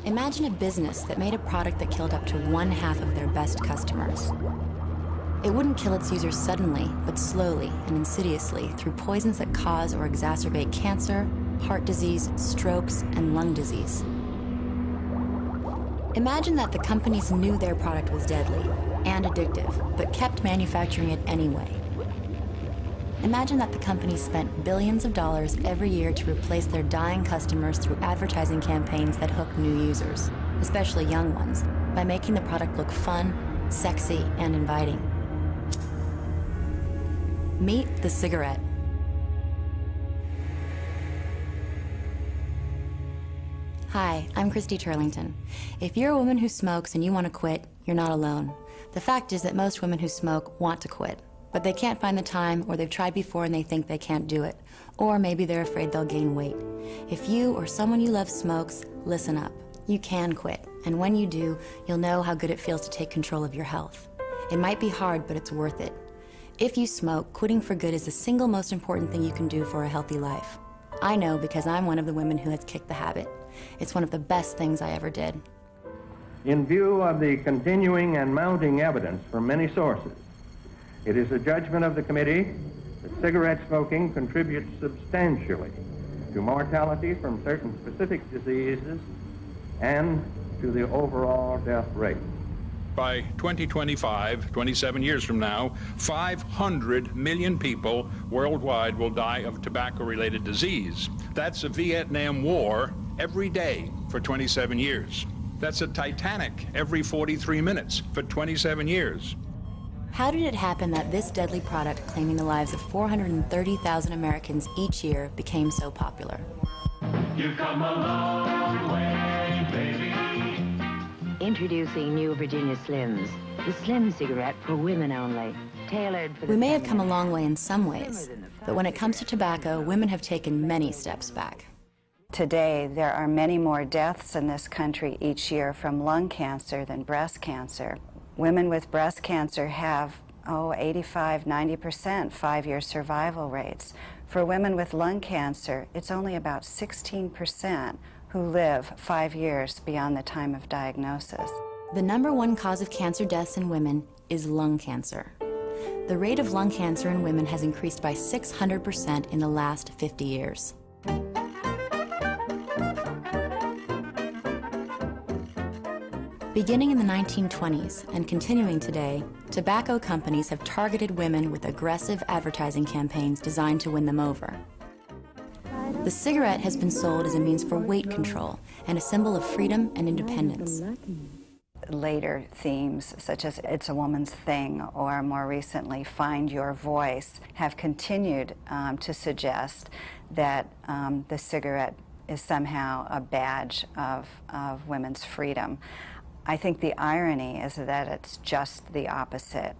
Imagine a business that made a product that killed up to 1/2 of their best customers. It wouldn't kill its users suddenly, but slowly and insidiously through poisons that cause or exacerbate cancer, heart disease, strokes, and lung disease. Imagine that the companies knew their product was deadly and addictive, but kept manufacturing it anyway. Imagine that the companies spent billions of dollars every year to replace their dying customers through advertising campaigns that hook new users, especially young ones, by making the product look fun, sexy, and inviting. Meet the cigarette. Hi, I'm Christy Turlington. If you're a woman who smokes and you want to quit, you're not alone. The fact is that most women who smoke want to quit, but they can't find the time, or they've tried before and they think they can't do it. Or maybe they're afraid they'll gain weight. If you or someone you love smokes, listen up. You can quit, and when you do, you'll know how good it feels to take control of your health. It might be hard, but it's worth it. If you smoke, quitting for good is the single most important thing you can do for a healthy life. I know because I'm one of the women who has kicked the habit. It's one of the best things I ever did. In view of the continuing and mounting evidence from many sources, it is the judgment of the committee that cigarette smoking contributes substantially to mortality from certain specific diseases and to the overall death rate. By 2025, 27 years from now, 500 million people worldwide will die of tobacco-related disease. That's a Vietnam War every day for 27 years. That's a Titanic every 43 minutes for 27 years. How did it happen that this deadly product, claiming the lives of 430,000 Americans each year, became so popular? You've come a long way, baby. Introducing new Virginia Slims, the slim cigarette for women only, tailored for the... We may have come a long way in some ways, but when it comes to tobacco, women have taken many steps back. Today, there are many more deaths in this country each year from lung cancer than breast cancer. Women with breast cancer have, 85, 90% 5-year survival rates. For women with lung cancer, it's only about 16% who live 5 years beyond the time of diagnosis. The #1 cause of cancer deaths in women is lung cancer. The rate of lung cancer in women has increased by 600% in the last 50 years. Beginning in the 1920s and continuing today, tobacco companies have targeted women with aggressive advertising campaigns designed to win them over. The cigarette has been sold as a means for weight control and a symbol of freedom and independence. Later themes, such as It's a Woman's Thing, or more recently, Find Your Voice, have continued to suggest that the cigarette is somehow a badge of women's freedom. I think the irony is that it's just the opposite.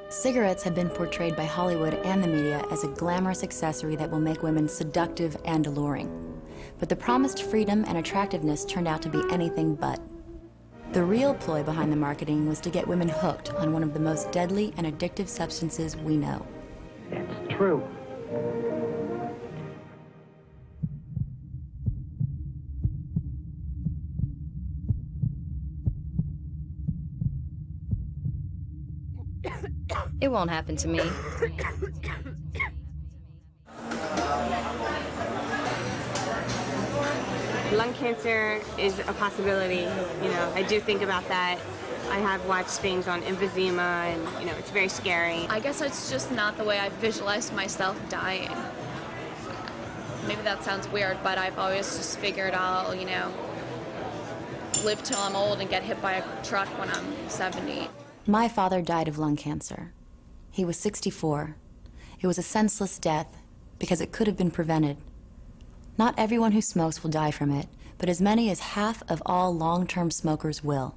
Cigarettes have been portrayed by Hollywood and the media as a glamorous accessory that will make women seductive and alluring. But the promised freedom and attractiveness turned out to be anything but. The real ploy behind the marketing was to get women hooked on one of the most deadly and addictive substances we know. It's true. It won't happen to me. Lung cancer is a possibility, I do think about that. I have watched things on emphysema and, it's very scary. I guess it's just not the way I visualized myself dying. Maybe that sounds weird, but I've always just figured I'll, live till I'm old and get hit by a truck when I'm 70. My father died of lung cancer. He was 64. It was a senseless death because it could have been prevented. Not everyone who smokes will die from it, but as many as half of all long-term smokers will.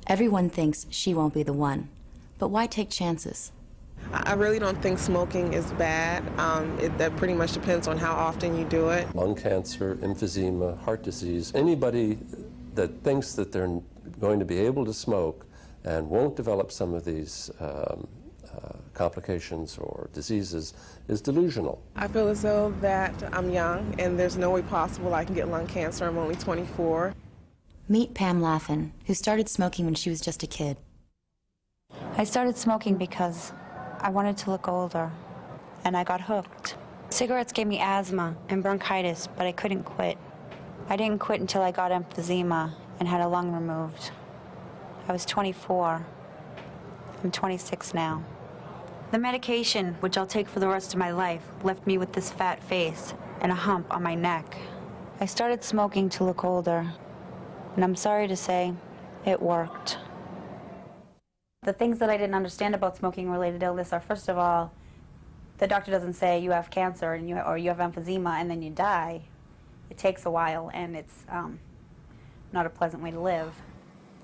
Everyone thinks she won't be the one, but why take chances? I really don't think smoking is bad. That pretty much depends on how often you do it. Lung cancer, emphysema, heart disease, anybody that thinks that they're going to be able to smoke and won't develop some of these complications or diseases is delusional. I feel as though that I'm young and there's no way possible I can get lung cancer. I'm only 24. Meet Pam Laffin, who started smoking when she was just a kid. I started smoking because I wanted to look older, and I got hooked. Cigarettes gave me asthma and bronchitis, but I couldn't quit. I didn't quit until I got emphysema and had a lung removed. I was 24. I'm 26 now. The medication, which I'll take for the rest of my life, left me with this fat face and a hump on my neck. I started smoking to look older, and I'm sorry to say, it worked. The things that I didn't understand about smoking-related illness are, first of all, the doctor doesn't say you have cancer and or you have emphysema and then you die. It takes a while, and it's not a pleasant way to live.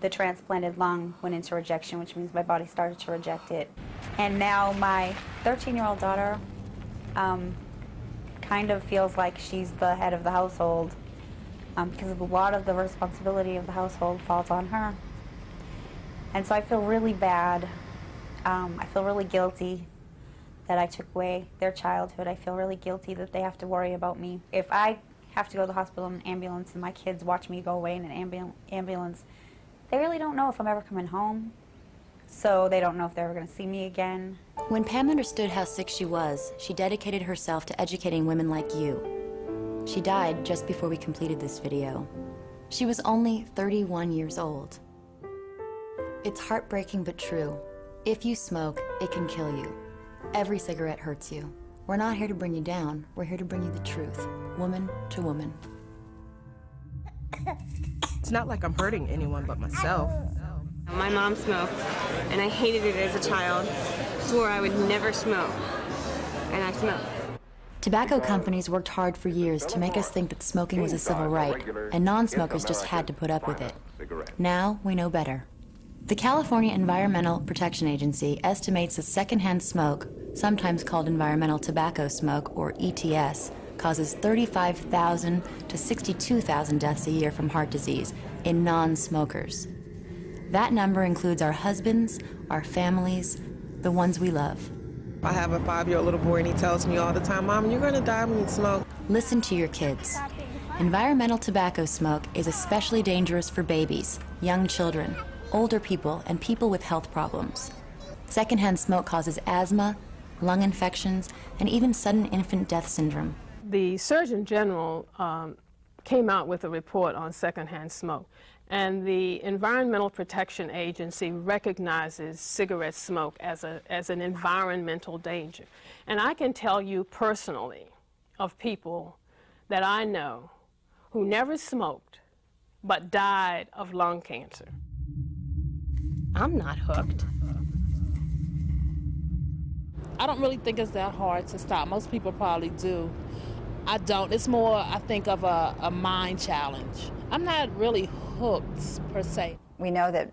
The transplanted lung went into rejection, which means my body started to reject it. And now my 13-year-old daughter kind of feels like she's the head of the household because a lot of the responsibility of the household falls on her. And so I feel really bad. I feel really guilty that I took away their childhood. I feel really guilty that they have to worry about me. If I have to go to the hospital in an ambulance and my kids watch me go away in an ambulance, they really don't know if I'm ever coming home. So they don't know if they're ever going to see me again. When Pam understood how sick she was, she dedicated herself to educating women like you. She died just before we completed this video. She was only 31 years old. It's heartbreaking but true. If you smoke, it can kill you. Every cigarette hurts you. We're not here to bring you down. We're here to bring you the truth, woman to woman. It's not like I'm hurting anyone but myself. My mom smoked, and I hated it as a child. Swore I would never smoke, and I smoked. Tobacco companies worked hard for years to make us think that smoking was a civil right, and non-smokers just had to put up with it. Now we know better. The California Environmental Protection Agency estimates that secondhand smoke, sometimes called environmental tobacco smoke, or ETS, causes 35,000 to 62,000 deaths a year from heart disease in non-smokers. That number includes our husbands, our families, the ones we love. I have a 5-year-old little boy, and he tells me all the time, Mom, you're going to die when you smoke. Listen to your kids. Environmental tobacco smoke is especially dangerous for babies, young children, older people, and people with health problems. Secondhand smoke causes asthma, lung infections, and even sudden infant death syndrome. The Surgeon General came out with a report on secondhand smoke, and the Environmental Protection Agency recognizes cigarette smoke as an environmental danger. And I can tell you personally of people that I know who never smoked but died of lung cancer. I'm not hooked. I don't really think it's that hard to stop. Most people probably do. I don't. It's more, I think, of a mind challenge. I'm not really hooked, per se. We know that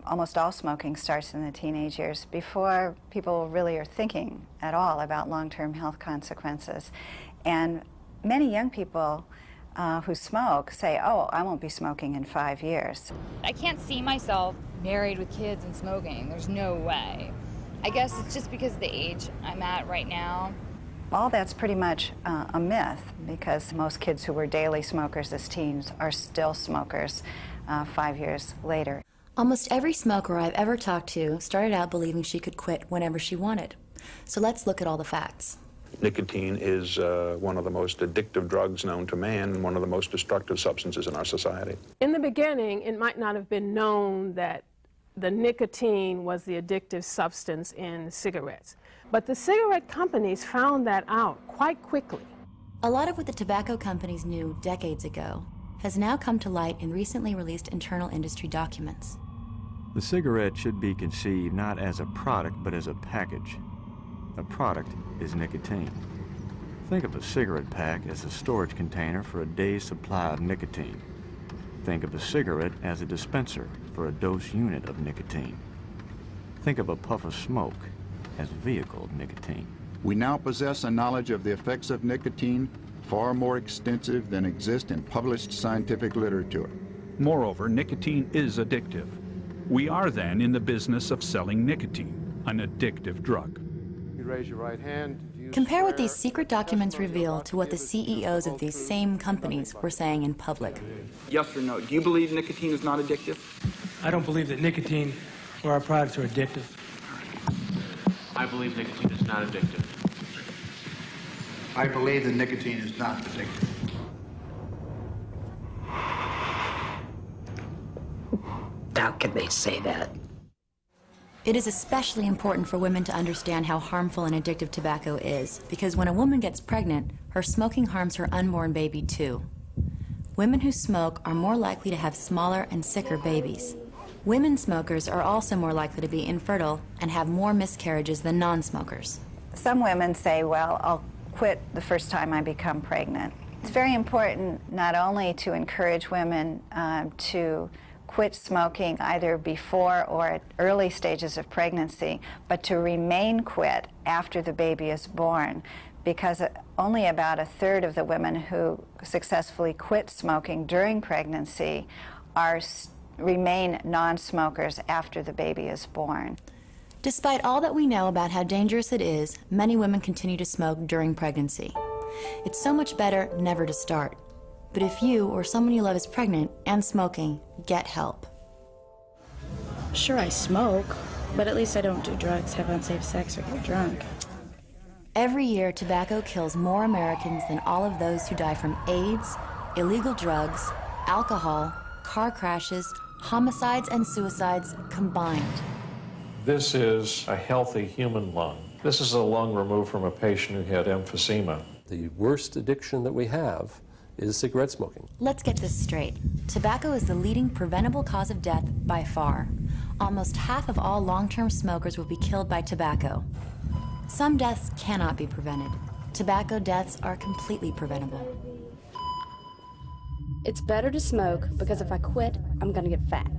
almost all smoking starts in the teenage years before people really are thinking at all about long-term health consequences. And many young people who smoke say, oh, I won't be smoking in 5 years. I can't see myself married with kids and smoking. There's no way. I guess it's just because of the age I'm at right now. All that's pretty much a myth, because most kids who were daily smokers as teens are still smokers 5 years later. Almost every smoker I've ever talked to started out believing she could quit whenever she wanted. So let's look at all the facts. Nicotine is one of the most addictive drugs known to man and one of the most destructive substances in our society. In the beginning, it might not have been known that the nicotine was the addictive substance in cigarettes. But the cigarette companies found that out quite quickly. A lot of what the tobacco companies knew decades ago has now come to light in recently released internal industry documents. The cigarette should be conceived not as a product, but as a package. A product is nicotine. Think of a cigarette pack as a storage container for a day's supply of nicotine. Think of a cigarette as a dispenser for a dose unit of nicotine. Think of a puff of smoke as vehicle of nicotine. We now possess a knowledge of the effects of nicotine far more extensive than exists in published scientific literature. Moreover, nicotine is addictive. We are then in the business of selling nicotine, an addictive drug. You raise your right hand. Do you Compare what these secret documents reveal to what the CEOs of these same companies were saying in public. Yes or no? Do you believe nicotine is not addictive? I don't believe that nicotine or our products are addictive. I believe nicotine is not addictive. I believe that nicotine is not addictive. How can they say that? It is especially important for women to understand how harmful and addictive tobacco is, because when a woman gets pregnant, her smoking harms her unborn baby too. Women who smoke are more likely to have smaller and sicker babies. Women smokers are also more likely to be infertile and have more miscarriages than non-smokers. Some women say, well, I'll quit the first time I become pregnant. It's very important not only to encourage women to quit smoking either before or at early stages of pregnancy, but to remain quit after the baby is born, because only about a third of the women who successfully quit smoking during pregnancy remain non-smokers after the baby is born. Despite all that we know about how dangerous it is, many women continue to smoke during pregnancy. It's so much better never to start. But if you or someone you love is pregnant and smoking, get help. Sure, I smoke, but at least I don't do drugs, have unsafe sex, or get drunk. Every year, tobacco kills more Americans than all of those who die from AIDS, illegal drugs, alcohol, car crashes, homicides, and suicides combined. This is a healthy human lung. This is a lung removed from a patient who had emphysema. The worst addiction that we have is cigarette smoking. Let's get this straight. Tobacco is the leading preventable cause of death by far. Almost half of all long-term smokers will be killed by tobacco. Some deaths cannot be prevented. Tobacco deaths are completely preventable. It's better to smoke because if I quit, I'm gonna get fat.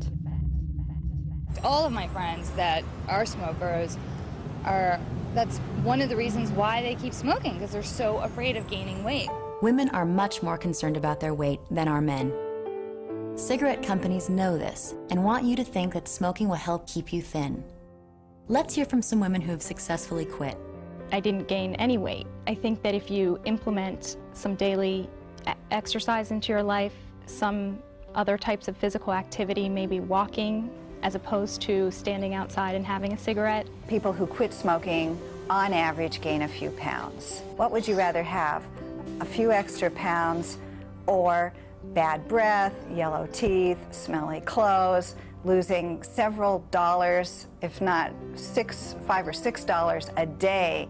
All of my friends that are smokers that's one of the reasons why they keep smoking, because they're so afraid of gaining weight. Women are much more concerned about their weight than are men. Cigarette companies know this and want you to think that smoking will help keep you thin. Let's hear from some women who have successfully quit. I didn't gain any weight. I think that if you implement some daily exercise into your life, some other types of physical activity, maybe walking, as opposed to standing outside and having a cigarette. People who quit smoking, on average, gain a few pounds. What would you rather have? A few extra pounds, or bad breath, yellow teeth, smelly clothes, losing several dollars, if not $5 or $6 a day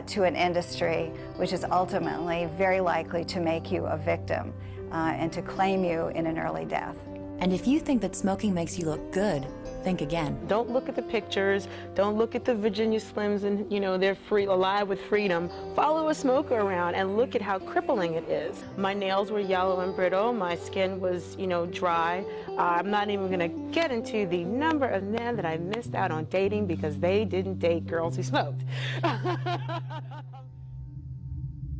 to an industry which is ultimately very likely to make you a victim and to claim you in an early death. And if you think that smoking makes you look good, think again. Don't look at the pictures. Don't look at the Virginia Slims and, they're free, alive with freedom. Follow a smoker around and look at how crippling it is. My nails were yellow and brittle. My skin was, dry. I'm not even going to get into the number of men that I missed out on dating because they didn't date girls who smoked.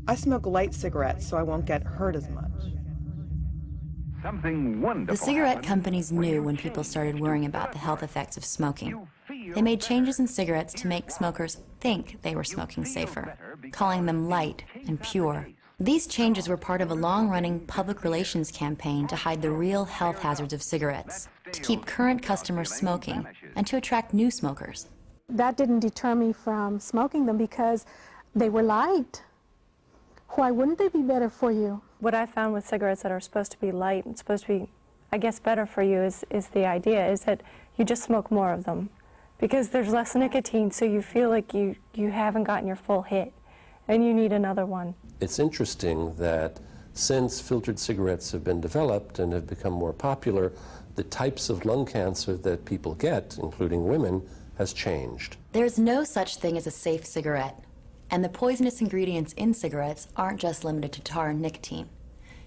I smoke light cigarettes so I won't get hurt as much. Something wonderful. The cigarette companies knew when people started worrying about the health effects of smoking. They made changes in cigarettes to make smokers think they were smoking safer, calling them light and pure. These changes were part of a long-running public relations campaign to hide the real health hazards of cigarettes, to keep current customers smoking, and to attract new smokers. That didn't deter me from smoking them because they were light. Why wouldn't they be better for you? What I found with cigarettes that are supposed to be light and supposed to be, I guess, better for you is the idea is that you just smoke more of them because there's less nicotine, so you feel like you haven't gotten your full hit and you need another one. It's interesting that since filtered cigarettes have been developed and have become more popular, the types of lung cancer that people get, including women, has changed. There's no such thing as a safe cigarette. And the poisonous ingredients in cigarettes aren't just limited to tar and nicotine.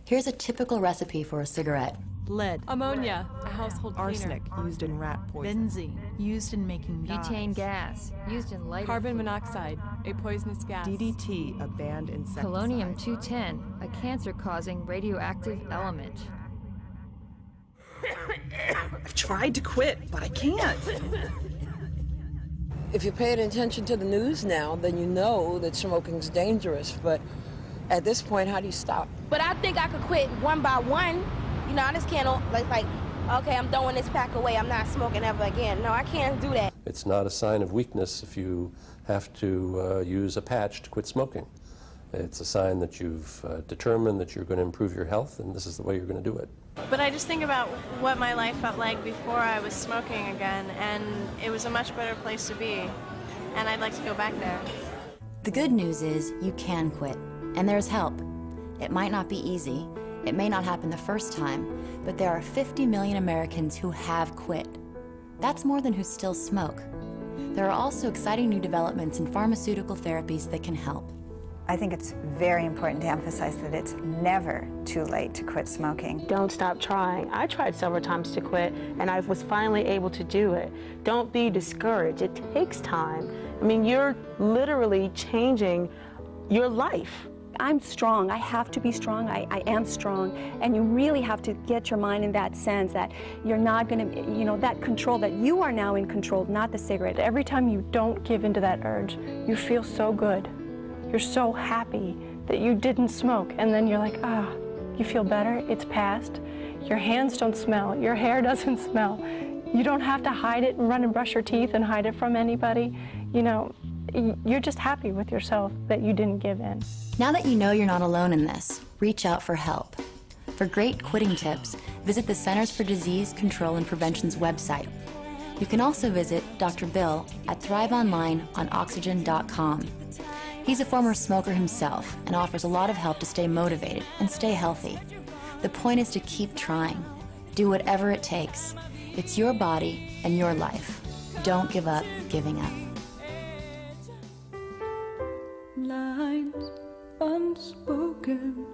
Here's a typical recipe for a cigarette. Lead, ammonia, a household arsenic cleaner, used in rat poison, benzene used in making butane gas used in lighter carbon fluid. Monoxide, a poisonous gas, DDT, a banned insecticide, polonium-210, a cancer-causing radioactive element. I've tried to quit, but I can't. if you're paying attention to the news now, then you know that smoking's dangerous, but at this point, how do you stop? But I think I could quit one by one. You know, I just can't, like, okay, I'm throwing this pack away, I'm not smoking ever again. No, I can't do that. It's not a sign of weakness if you have to use a patch to quit smoking. It's a sign that you've determined that you're going to improve your health, and this is the way you're going to do it. But I just think about what my life felt like before I was smoking again, and it was a much better place to be, and I'd like to go back there. The good news is you can quit, and there's help. It might not be easy, it may not happen the first time, but there are 50 million Americans who have quit. That's more than who still smoke. There are also exciting new developments in pharmaceutical therapies that can help. I think it's very important to emphasize that it's never too late to quit smoking. Don't stop trying. I tried several times to quit, and I was finally able to do it. Don't be discouraged. It takes time. I mean, you're literally changing your life. I'm strong. I have to be strong. I am strong. And you really have to get your mind in that sense that you're not going to, you know, that control, that you are now in control, not the cigarette. Every time you don't give into that urge, you feel so good. You're so happy that you didn't smoke. And then you're like, ah, you feel better. It's past. Your hands don't smell. Your hair doesn't smell. You don't have to hide it and run and brush your teeth and hide it from anybody. You know, you're just happy with yourself that you didn't give in. Now that you know you're not alone in this, reach out for help. For great quitting tips, visit the Centers for Disease Control and Prevention's website. You can also visit Dr. Bill at Thrive Online on Oxygen.com. He's a former smoker himself and offers a lot of help to stay motivated and stay healthy. The point is to keep trying. Do whatever it takes. It's your body and your life. Don't give up giving up. Lines unspoken.